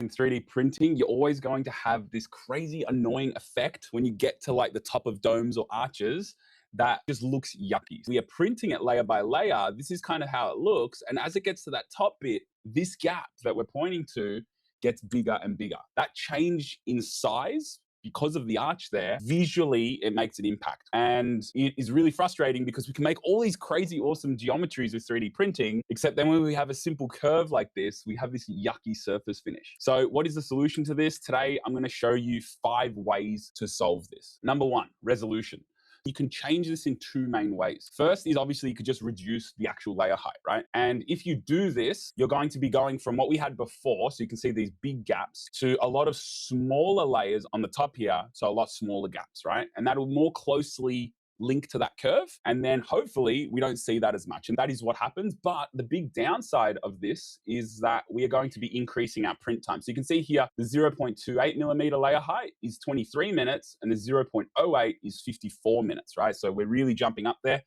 In 3D printing, you're always going to have this crazy annoying effect when you get to like the top of domes or arches that just looks yucky. We are printing it layer by layer. This is kind of how it looks. And as it gets to that top bit, this gap that we're pointing to gets bigger and bigger. That change in size because of the arch there, visually it makes an impact. And it is really frustrating because we can make all these crazy awesome geometries with 3D printing, except then when we have a simple curve like this, we have this yucky surface finish. So what is the solution to this? Today, I'm going to show you 5 ways to solve this. Number 1, resolution. You can change this in 2 main ways. First is obviously you could just reduce the actual layer height, right? And if you do this, you're going to be going from what we had before, so you can see these big gaps, to a lot of smaller layers on the top here, so a lot smaller gaps, right? And that will more closely link to that curve, and then hopefully we don't see that as much, and that is what happens. But the big downside of this is that we are going to be increasing our print time. So you can see here the 0.28 millimeter layer height is 23 minutes and the 0.08 is 54 minutes, right? So we're really jumping up there.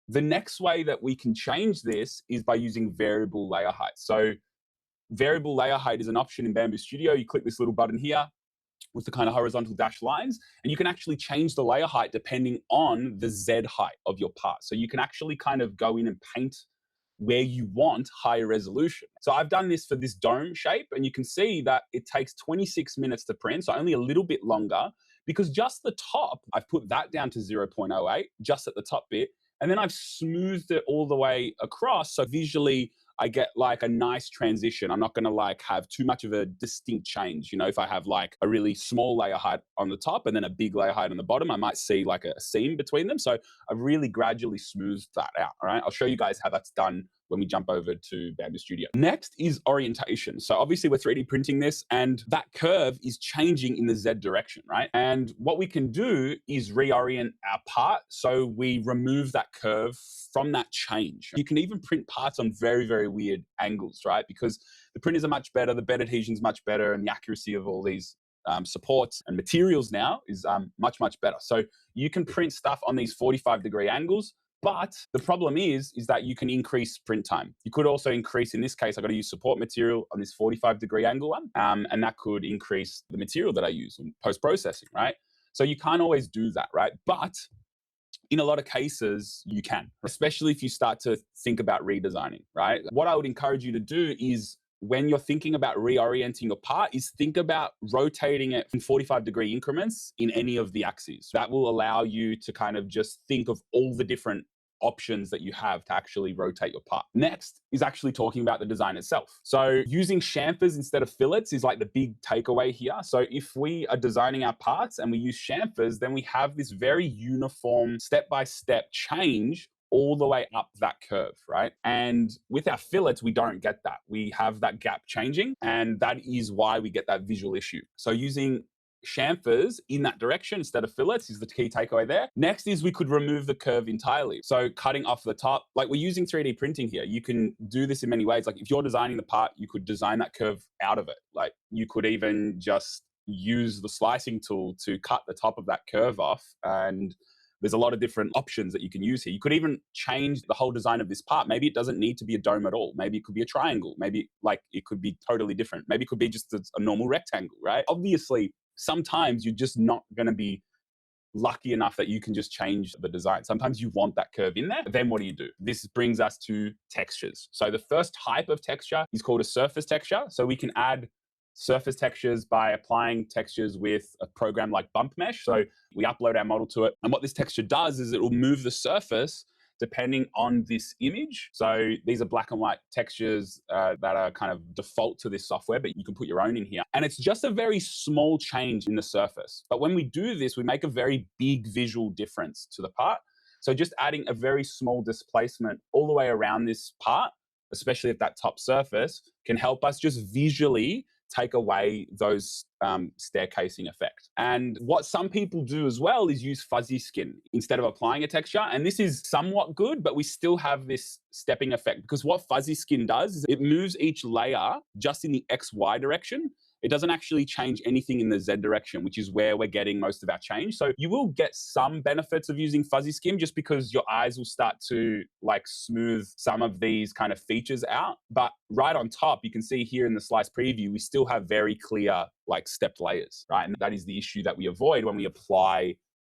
The next way that we can change this is by using variable layer height. So variable layer height is an option in Bambu Studio. You click this little button here with the kind of horizontal dashed lines, and you can actually change the layer height depending on the Z height of your part. So you can actually kind of go in and paint where you want higher resolution. So I've done this for this dome shape, and you can see that it takes 26 minutes to print, so only a little bit longer, because just the top, I've put that down to 0.08, just at the top bit, and then I've smoothed it all the way across, so visually I get like a nice transition. I'm not going to like have too much of a distinct change. You know, if I have like a really small layer height on the top and then a big layer height on the bottom, I might see like a seam between them. So I've really gradually smoothed that out. All right. I'll show you guys how that's done when we jump over to Bambu Studio. Next is orientation. So obviously we're 3D printing this and that curve is changing in the Z direction, right? And what we can do is reorient our part so we remove that curve from that change. You can even print parts on very, very weird angles, right? Because the printers are much better, the bed adhesion is much better, and the accuracy of all these supports and materials now is much, much better. So you can print stuff on these 45-degree angles, but the problem is that you can increase print time. You could also increase, in this case, I've got to use support material on this 45-degree angle one, and that could increase the material that I use in post-processing, right? So you can't always do that, right? But in a lot of cases, you can, especially if you start to think about redesigning, right? What I would encourage you to do is when you're thinking about reorienting your part is think about rotating it in 45-degree increments in any of the axes. That will allow you to kind of just think of all the different options that you have to actually rotate your part. Next is actually talking about the design itself. So using chamfers instead of fillets is like the big takeaway here. So if we are designing our parts and we use chamfers, then we have this very uniform step-by-step change all the way up that curve, right? And with our fillets, we don't get that. We have that gap changing, and that is why we get that visual issue. So using chamfers in that direction instead of fillets is the key takeaway there. Next is we could remove the curve entirely. So cutting off the top, like we're using 3D printing here. You can do this in many ways. Like if you're designing the part, you could design that curve out of it. Like you could even just use the slicing tool to cut the top of that curve off, and there's a lot of different options that you can use here. You could even change the whole design of this part. Maybe it doesn't need to be a dome at all. Maybe it could be a triangle. Maybe like it could be totally different. Maybe it could be just a normal rectangle, right? Obviously, sometimes you're just not going to be lucky enough that you can just change the design. Sometimes you want that curve in there. Then what do? This brings us to textures. So the first type of texture is called a surface texture. So we can add surface textures by applying textures with a program like Bump Mesh. So we upload our model to it. And what this texture does is it will move the surface depending on this image. So these are black and white textures that are kind of default to this software, but you can put your own in here. And it's just a very small change in the surface. But when we do this, we make a very big visual difference to the part. So just adding a very small displacement all the way around this part, especially at that top surface, can help us just visually take away those staircasing effect. And what some people do as well is use fuzzy skin instead of applying a texture. And this is somewhat good, but we still have this stepping effect because what fuzzy skin does is it moves each layer just in the XY direction. it doesn't actually change anything in the Z direction, which is where we're getting most of our change. So you will get some benefits of using fuzzy skim just because your eyes will start to like smooth some of these kind of features out. But right on top, you can see here in the slice preview, we still have very clear like stepped layers, right? And that is the issue that we avoid when we apply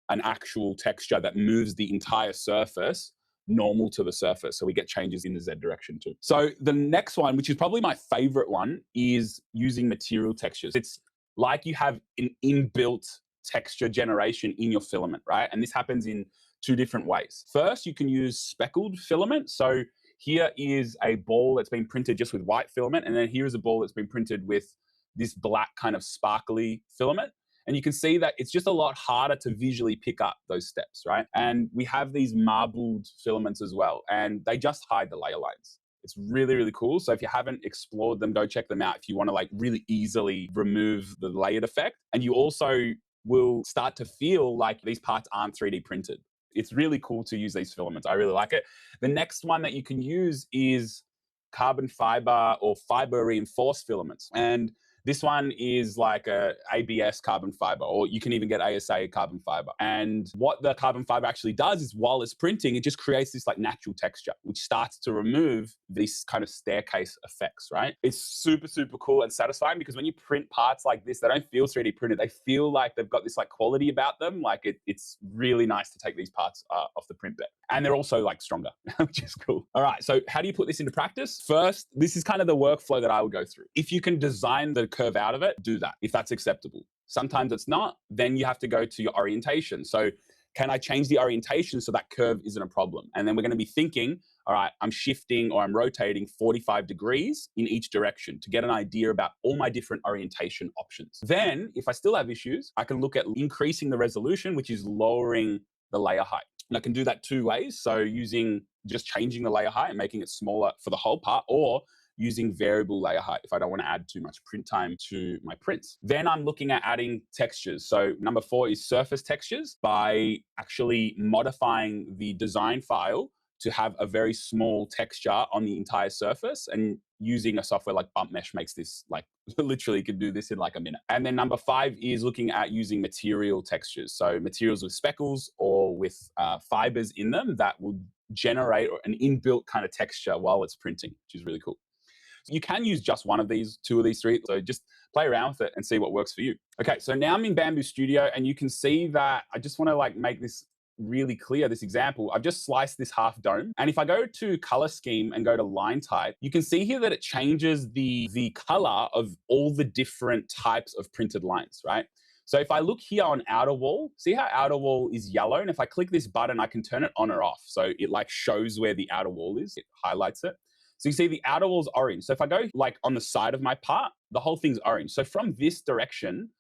an actual texture that moves the entire surface normal to the surface. So we get changes in the Z direction too. So the next one, which is probably my favorite one, is using material textures. It's like you have an inbuilt texture generation in your filament, right? And this happens in two different ways. First, you can use speckled filament. So here is a ball that's been printed just with white filament. And then here is a ball that's been printed with this black kind of sparkly filament. And you can see that it's just a lot harder to visually pick up those steps, right? And we have these marbled filaments as well, and they just hide the layer lines. It's really, really cool. So if you haven't explored them, go check them out if you want to like really easily remove the layered effect. And you also will start to feel like these parts aren't 3D printed. It's really cool to use these filaments. I really like it. The next one that you can use is carbon fiber or fiber reinforced filaments. And this one is like a ABS carbon fiber, or you can even get ASA carbon fiber. And what the carbon fiber actually does is while it's printing, it just creates this like natural texture, which starts to remove these kind of staircase effects, right? It's super, super cool and satisfying because when you print parts like this, they don't feel 3D printed. They feel like they've got this like quality about them. Like it's really nice to take these parts off the print bed. And they're also like stronger, which is cool. All right, so how do you put this into practice? First, this is kind of the workflow that I would go through. If you can design the curve out of it, do that, if that's acceptable. Sometimes it's not, then you have to go to your orientation. So can I change the orientation so that curve isn't a problem? And then we're going to be thinking, all right, I'm shifting or I'm rotating 45 degrees in each direction to get an idea about all my different orientation options. Then if I still have issues, I can look at increasing the resolution, which is lowering the layer height. And I can do that two ways. So using just changing the layer height and making it smaller for the whole part, or using variable layer height if I don't want to add too much print time to my prints. Then I'm looking at adding textures. So number 4 is surface textures by actually modifying the design file to have a very small texture on the entire surface, and using a software like Bump Mesh makes this like literally you can do this in like a minute. And then number 5 is looking at using material textures. So materials with speckles or with fibers in them that will generate an inbuilt kind of texture while it's printing, which is really cool. So you can use just one of these, 2 of these 3. So just play around with it and see what works for you. Okay, so now I'm in Bambu Studio and you can see that I just want to like make this really clear, this example. I've just sliced this half dome. And if I go to color scheme and go to line type, you can see here that it changes the color of all the different types of printed lines, right? So if I look here on outer wall, see how outer wall is yellow? And if I click this button, I can turn it on or off. So it like shows where the outer wall is, it highlights it. So you see the outer wall's orange. So if I go like on the side of my part, the whole thing's orange. So from this direction,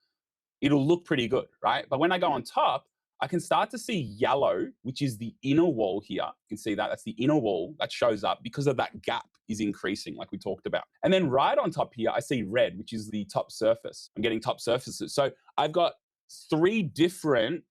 it'll look pretty good, right? But when I go on top, I can start to see yellow, which is the inner wall here. You can see that that's the inner wall that shows up because of that gap is increasing like we talked about. And then right on top here, I see red, which is the top surface. I'm getting top surfaces. So I've got 3 different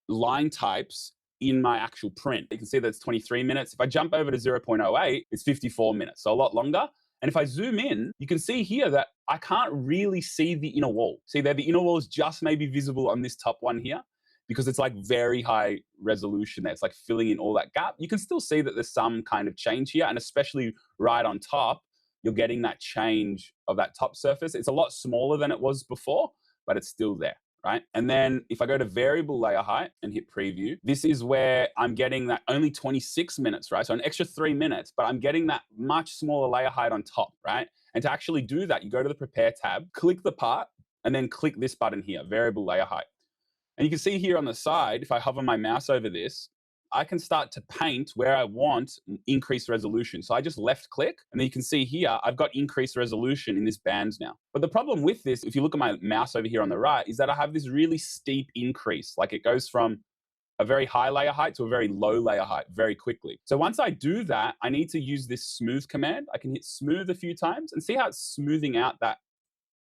line types in my actual print. You can see that it's 23 minutes. If I jump over to 0.08, it's 54 minutes, so a lot longer. And if I zoom in, you can see here that I can't really see the inner wall. See there, the inner wall is just maybe visible on this top one here because it's like very high resolution there. It's like filling in all that gap. You can still see that there's some kind of change here, and especially right on top, you're getting that change of that top surface. It's a lot smaller than it was before, but it's still there. Right? And then if I go to variable layer height and hit preview, this is where I'm getting that only 26 minutes, right? So an extra 3 minutes, but I'm getting that much smaller layer height on top, right? And to actually do that, you go to the prepare tab, click the part, and then click this button here, variable layer height. And you can see here on the side, if I hover my mouse over this, I can start to paint where I want increased resolution. So I just left click, and then you can see here, I've got increased resolution in this band now. But the problem with this, if you look at my mouse over here on the right, is that I have this really steep increase. Like it goes from a very high layer height to a very low layer height very quickly. So once I do that, I need to use this smooth command. I can hit smooth a few times and see how it's smoothing out that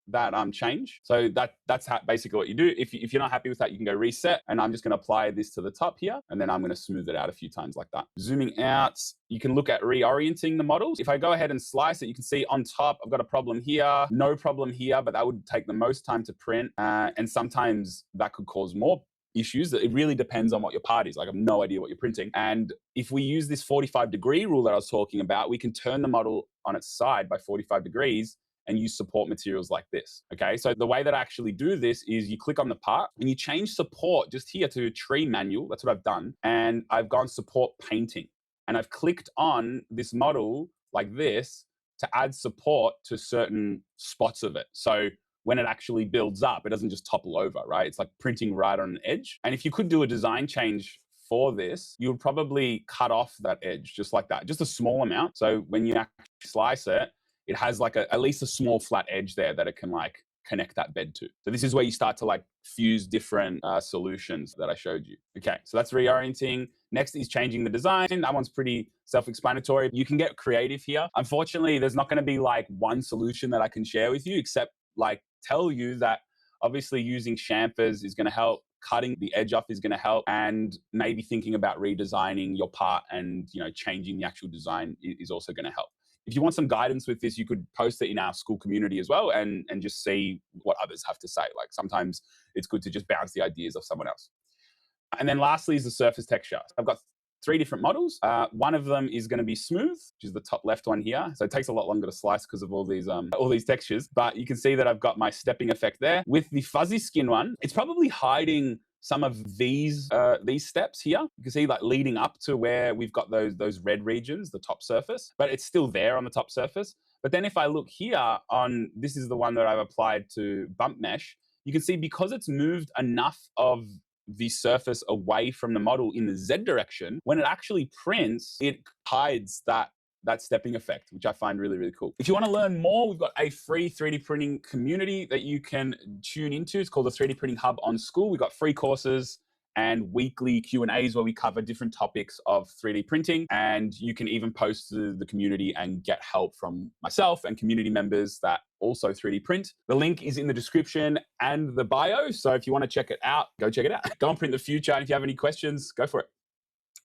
that change. So that's basically what you do. If you're not happy with that, you can go reset, and I'm just going to apply this to the top here, and then I'm going to smooth it out a few times like that. Zooming out, you can look at reorienting the models. If I go ahead and slice it, you can see on top, I've got a problem here, no problem here, but that would take the most time to print. And sometimes that could cause more issues. It really depends on what your part is. Like, I have no idea what you're printing. And if we use this 45-degree rule that I was talking about, we can turn the model on its side by 45 degrees and use support materials like this. Okay, so the way that I actually do this is you click on the part and you change support just here to tree manual. That's what I've done. And I've gone support painting. And I've clicked on this model like this to add support to certain spots of it. So when it actually builds up, it doesn't just topple over, right? It's like printing right on an edge. And if you could do a design change for this, you would probably cut off that edge just like that, just a small amount. So when you actually slice it, it has like at least a small flat edge there that it can like connect that bed to. So this is where you start to like fuse different solutions that I showed you. Okay, so that's reorienting. Next is changing the design. That one's pretty self-explanatory. You can get creative here. Unfortunately, there's not going to be like one solution that I can share with you, except like tell you that obviously using chamfers is going to help, cutting the edge off is going to help, and maybe thinking about redesigning your part and, you know, changing the actual design is also going to help. If you want some guidance with this, you could post it in our school community as well and just see what others have to say. Like, sometimes it's good to just bounce the ideas off someone else. And then lastly is the surface texture. I've got 3 different models. One of them is going to be smooth, which is the top left one here. So it takes a lot longer to slice because of all these textures. But you can see that I've got my stepping effect there. With the fuzzy skin one, it's probably hiding some of these steps here. You can see like leading up to where we've got those red regions, the top surface, but it's still there on the top surface. But then if I look here on, this is the one that I've applied to bump mesh, you can see because it's moved enough of the surface away from the model in the Z direction, when it actually prints, it hides that stepping effect, which I find really, really cool. If you want to learn more, we've got a free 3D printing community that you can tune into. It's called the 3D Printing Hub on School. We've got free courses and weekly Q&As where we cover different topics of 3D printing. And you can even post to the community and get help from myself and community members that also 3D print. The link is in the description and the bio. So if you want to check it out, go check it out. Go and print the future. And if you have any questions, go for it.